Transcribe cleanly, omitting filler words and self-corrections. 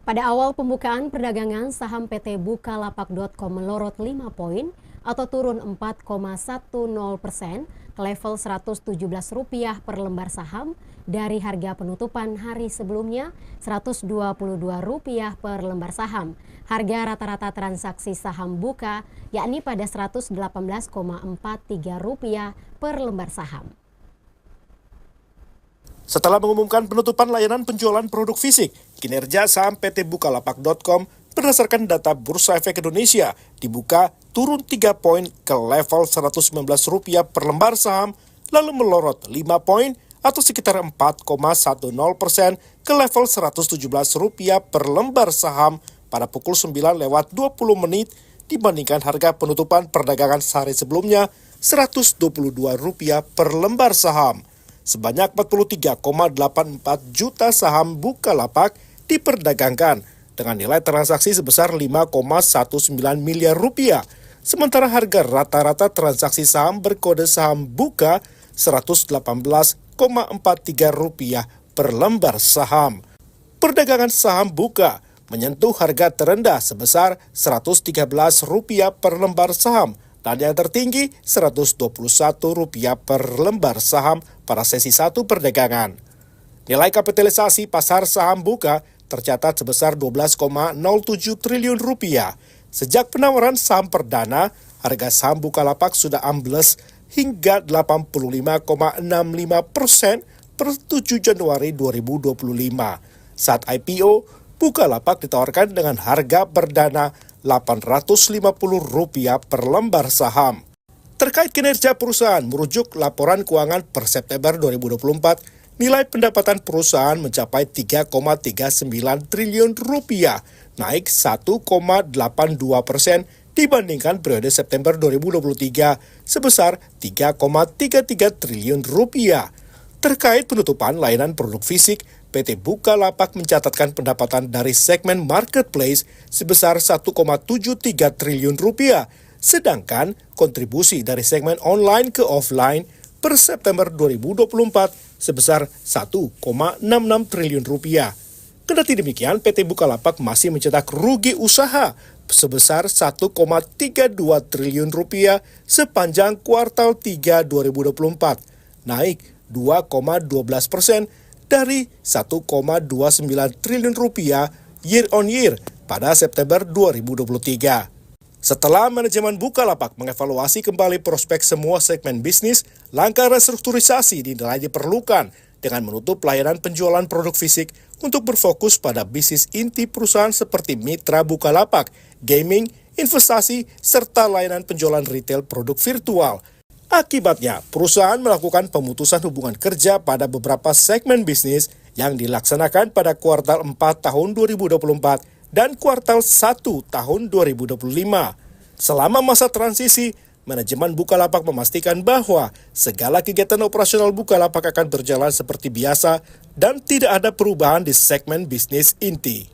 Pada awal pembukaan perdagangan, saham PT Bukalapak.com melorot 5 poin atau turun 4,10% ke level Rp117 per lembar saham dari harga penutupan hari sebelumnya Rp122 per lembar saham. Harga rata-rata transaksi saham buka yakni pada Rp118,43 per lembar saham. Setelah mengumumkan penutupan layanan penjualan produk fisik, kinerja saham PT Bukalapak.com berdasarkan data Bursa Efek Indonesia dibuka turun 3 poin ke level Rp119 per lembar saham, lalu melorot 5 poin atau sekitar 4,10% ke level Rp117 per lembar saham pada pukul 9:20 menit dibandingkan harga penutupan perdagangan sehari sebelumnya Rp122 per lembar saham. Sebanyak 43,84 juta saham Bukalapak diperdagangkan dengan nilai transaksi sebesar Rp5,19 miliar. Sementara harga rata-rata transaksi saham berkode saham buka Rp118,43 per lembar saham. Perdagangan saham buka menyentuh harga terendah sebesar Rp113 per lembar saham dan yang tertinggi Rp121 per lembar saham pada sesi 1 perdagangan. Nilai kapitalisasi pasar saham buka tercatat sebesar Rp12,07 triliun. Sejak penawaran saham perdana, harga saham Bukalapak sudah ambles hingga 85,65% per 7 Januari 2025. Saat IPO, Bukalapak ditawarkan dengan harga perdana Rp850 per lembar saham. Terkait kinerja perusahaan merujuk laporan keuangan per September 2024, nilai pendapatan perusahaan mencapai Rp3,39 triliun, naik 1,82% dibandingkan periode September 2023 sebesar Rp3,33 triliun. Terkait penutupan layanan produk fisik, PT Bukalapak mencatatkan pendapatan dari segmen marketplace sebesar Rp1,73 triliun, sedangkan kontribusi dari segmen online ke offline per September 2024 sebesar Rp1,66 triliun. Kendati demikian, PT Bukalapak masih mencetak rugi usaha sebesar Rp1,32 triliun sepanjang kuartal 3 2024, naik 2,12% dari Rp1,29 triliun year on year pada September 2023. Setelah manajemen Bukalapak mengevaluasi kembali prospek semua segmen bisnis, langkah restrukturisasi dinilai diperlukan dengan menutup layanan penjualan produk fisik untuk berfokus pada bisnis inti perusahaan seperti mitra Bukalapak, gaming, investasi, serta layanan penjualan retail produk virtual. Akibatnya, perusahaan melakukan pemutusan hubungan kerja pada beberapa segmen bisnis yang dilaksanakan pada kuartal 4 tahun 2024 dan kuartal 1 tahun 2025. Selama masa transisi, manajemen Bukalapak memastikan bahwa segala kegiatan operasional Bukalapak akan berjalan seperti biasa dan tidak ada perubahan di segmen bisnis inti.